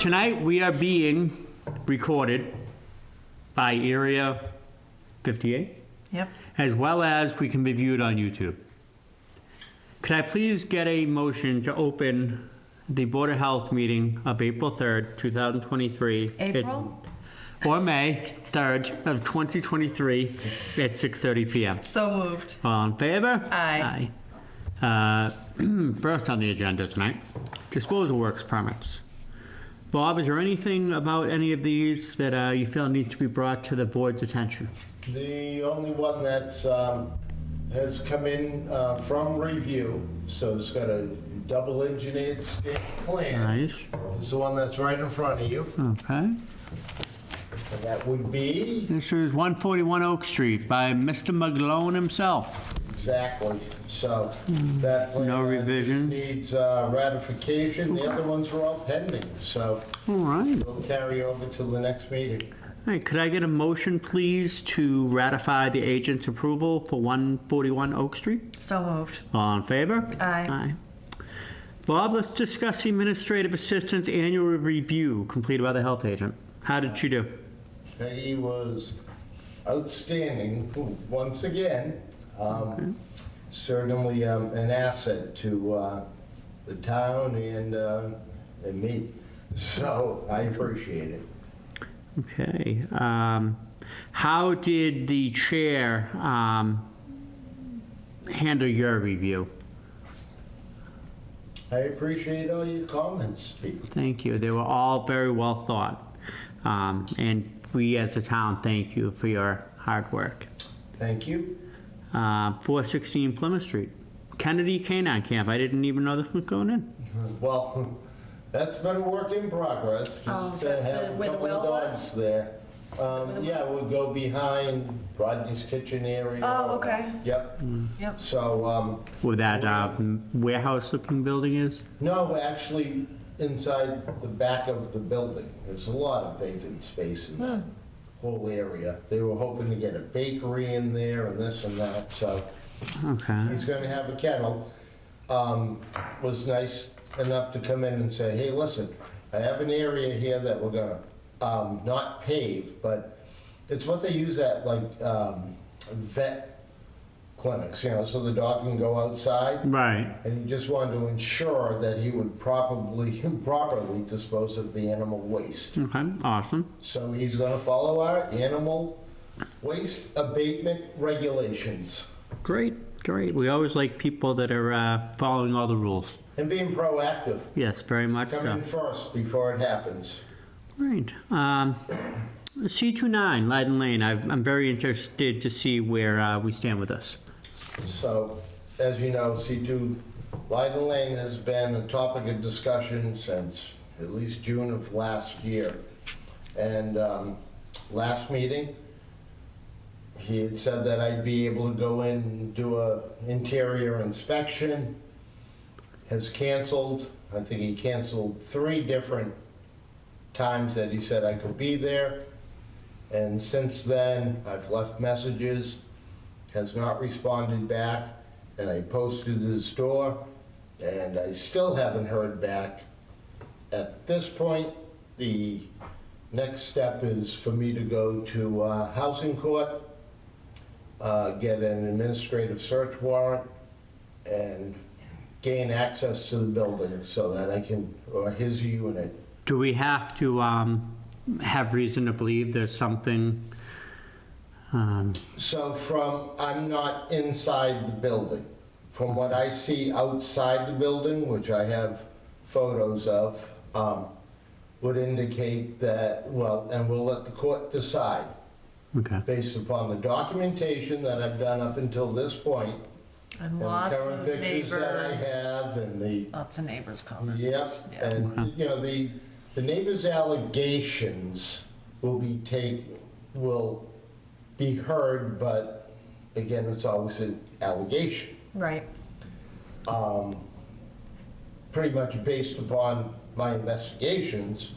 Tonight, we are being recorded by Area 58, Yep. as well as we can be viewed on YouTube. Could I please get a motion to open the Board of Health meeting of April 3rd, 2023? April? Or May 3rd of 2023 at 6:30 PM. So moved. All in favor? Aye. First on the agenda tonight, disposal works permits. Bob, is there anything about any of these that you feel need to be brought to the board's attention? The only one that's has come in from review, so it's got a double engineered stamp plan. Nice. It's the one that's right in front of you. Okay. And that would be This is 141 Oak Street by Mr. McGlone himself. exactly. So that plan No revisions? needs ratification. The other ones are all pending, so All right. we'll carry over to the next meeting. All right, could I get a motion, please, to ratify the agent's approval for 141 Oak Street? So moved. All in favor? Aye. Bob, let's discuss the administrative assistant's annual review completed by the health agent. How did she do? Peggy was outstanding once again. Certainly an asset to the town and me. So I appreciate it. Okay. How did the chair handle your review? I appreciate all your comments, Steve. Thank you. They were all very well thought. And we as a town thank you for your hard work. Thank you. 416 Plymouth Street. Kennedy Canine Camp. I didn't even know this was going in. Well, that's been a work in progress. Oh, Just is that have a where the couple of well dogs was? there. Yeah, we'll go behind Rodney's kitchen area. Oh, okay. Yep. Yep. So, Where that warehouse-looking building is? no, actually, inside the back of the building, there's a lot of vacant space in that whole area. They were hoping to get a bakery in there and this and that, so Okay. he's gonna have a kennel. Was nice enough to come in and say, hey, listen, I have an area here that we're gonna, not pave, but it's what they use at like, vet clinics, you know, so the dog can go outside. Right. And he just wanted to ensure that he would properly dispose of the animal waste. Okay, awesome. So he's gonna follow our animal waste abatement regulations Great, great. We always like people that are following all the rules. and being proactive. Yes, very much Come in so. first before it happens. Great. C29 Leiden Lane. I'm very interested to see where we stand with this. So, as you know, C2 Leiden Lane has been a topic of discussion since at least June of last year. And last meeting, he had said that I'd be able to go in and do a interior inspection. Has canceled, I think he canceled 3 different times that he said I could be there. And since then, I've left messages, has not responded back, and I posted his door, and I still haven't heard back. At this point, the next step is for me to go to housing court, get an administrative search warrant, and gain access to the building so that I can, or his unit. Do we have to have reason to believe there's something? So I'm not inside the building. From what I see outside the building, which I have photos of, would indicate that, well, and we'll let the court decide, Okay. based upon the documentation that I've done up until this point, And and the lots current of pictures that I neighbor, have, and the, lots of neighbors' comments. yep, Yeah. and, you know, the neighbors' allegations will be heard, but again, it's always an allegation. Right. Pretty much based upon my investigations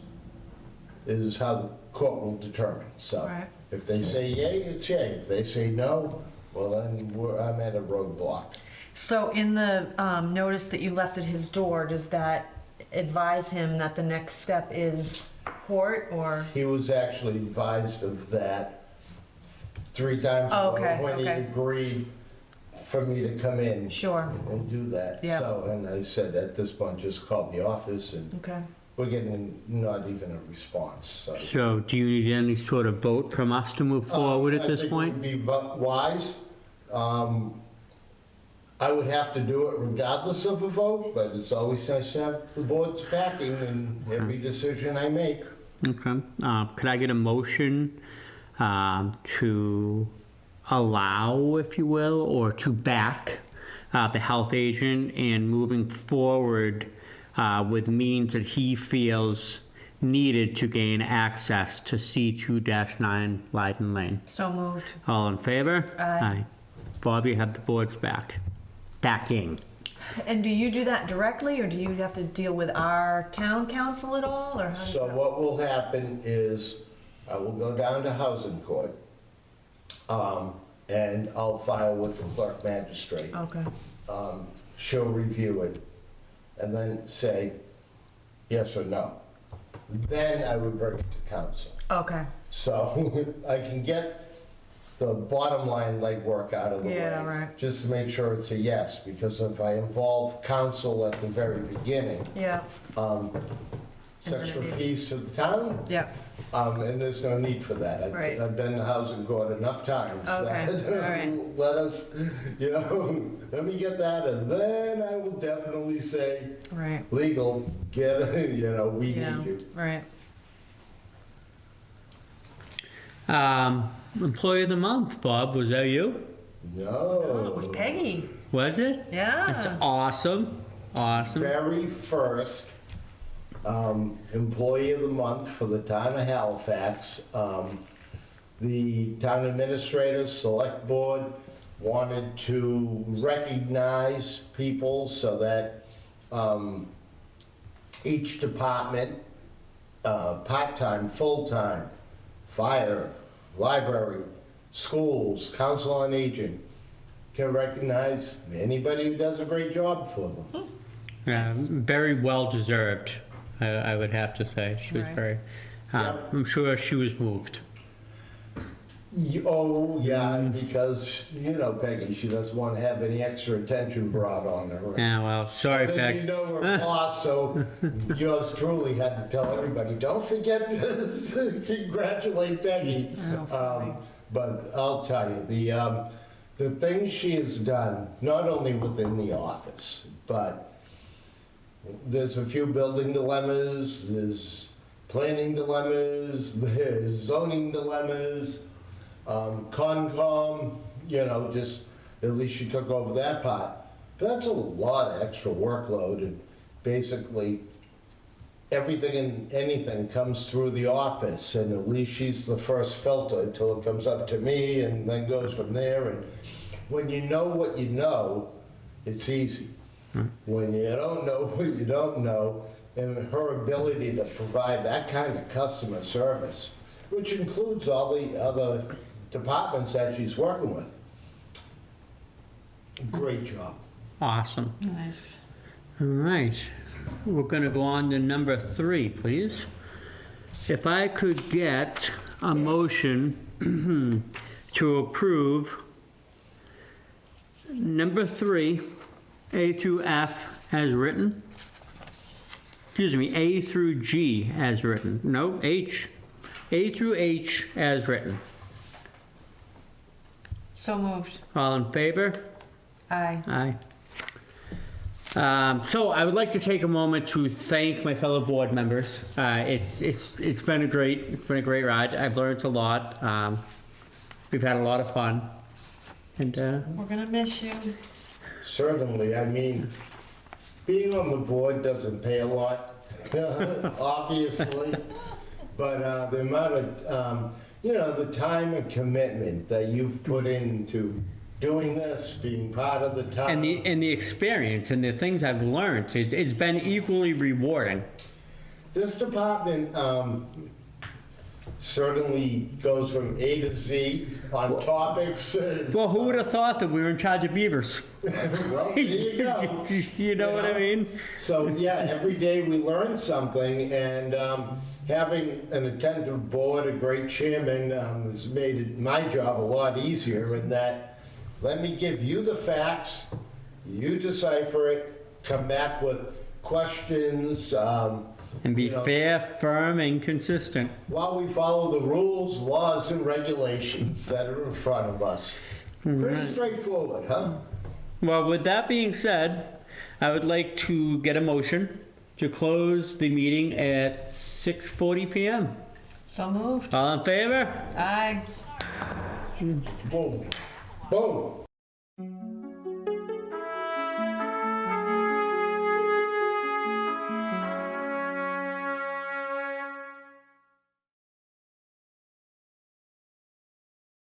is how the court will determine. So Right. if they say yay, it's yay. If they say no, well, then I'm at a roadblock. So in the notice that you left at his door, does that advise him that the next step is court, or? He was actually advised of that 3 times Oh, ago okay, when he okay. agreed for me to come in Sure, and do that. Yeah. So, and I said, at this point, just call the office, and okay. we're getting not even a response, so. So do you need any sort of vote from us to move forward at this point? I think it would be wise. I would have to do it regardless of a vote, but it's always nice to have the board's backing in every decision I make. Okay. Could I get a motion to allow, if you will, or to back the health agent in moving forward with means that he feels needed to gain access to C2-9 Leiden Lane? So moved. All in favor? Aye. Bob, you have the board's backing. And do you do that directly, or do you have to deal with our town council at all, or how does So that? what will happen is, I will go down to housing court, and I'll file with the clerk magistrate. Okay, She'll review it, and then say yes or no. Then I would bring it to council. okay, So I can get the bottom line legwork out of the way. Yeah, right. Just to make sure it's a yes, because if I involve council at the very beginning, yeah, it's extra fees to the town, yeah, and there's no need for that. Right. I've been to housing court enough times. Okay, that, all right. Let us, let me get that, and then I will definitely say, right, legal, get, we yeah, need you. right. Employee of the month, Bob, was that you? No. Oh, it was Peggy, Was it? That's yeah. awesome. Awesome. Very first employee of the month for the town of Halifax. The town administrator, select board wanted to recognize people so that each department, part-time, full-time, fire, library, schools, council on aging, can recognize anybody who does a great job for them. Yeah, very well deserved, I would have to say. She was Right. very, Yep. I'm sure she was moved. Oh, yeah, because, Peggy, she doesn't want to have any extra attention brought on her. Yeah, well, sorry, Then Peg. you know her boss, so yours truly had to tell everybody, don't forget to congratulate Peggy. But I'll tell you, the things she has done, not only within the office, but there's a few building dilemmas, there's planning dilemmas, there's zoning dilemmas, Concom, just, at least she took over that part. But that's a lot of extra workload, and basically, everything and anything comes through the office, and at least she's the first filter until it comes up to me, and then goes from there, and when you know what you know, it's easy. When you don't know what you don't know, and her ability to provide that kind of customer service, which includes all the other departments that she's working with. Great job. Awesome. Nice. All right. We're going to go on to number 3, please. If I could get a motion to approve number 3, A through F as written. Excuse me, A through G as written. No, H. A through H as written. So moved. All in favor? Aye. Aye. So I would like to take a moment to thank my fellow board members. It's been a great ride. I've learned a lot. We've had a lot of fun, and We're gonna miss you. Certainly, I mean, being on the board doesn't pay a lot, obviously, but the amount of, the time and commitment that you've put into doing this, being part of the town. and the experience and the things I've learned, it's been equally rewarding. This department, certainly goes from A to Z on topics. Well, who would have thought that we were in charge of beavers? Well, there you go. You know what I mean? So, yeah, every day we learn something, and having an attentive board, a great chairman, has made my job a lot easier in that, let me give you the facts, you decipher it, come back with questions, And be you know, fair, firm, and consistent. while we follow the rules, laws, and regulations that are in front of us. Pretty straightforward, huh? Well, with that being said, I would like to get a motion to close the meeting at 6:40 p.m. So moved. All in favor? Aye. Boom. Boom.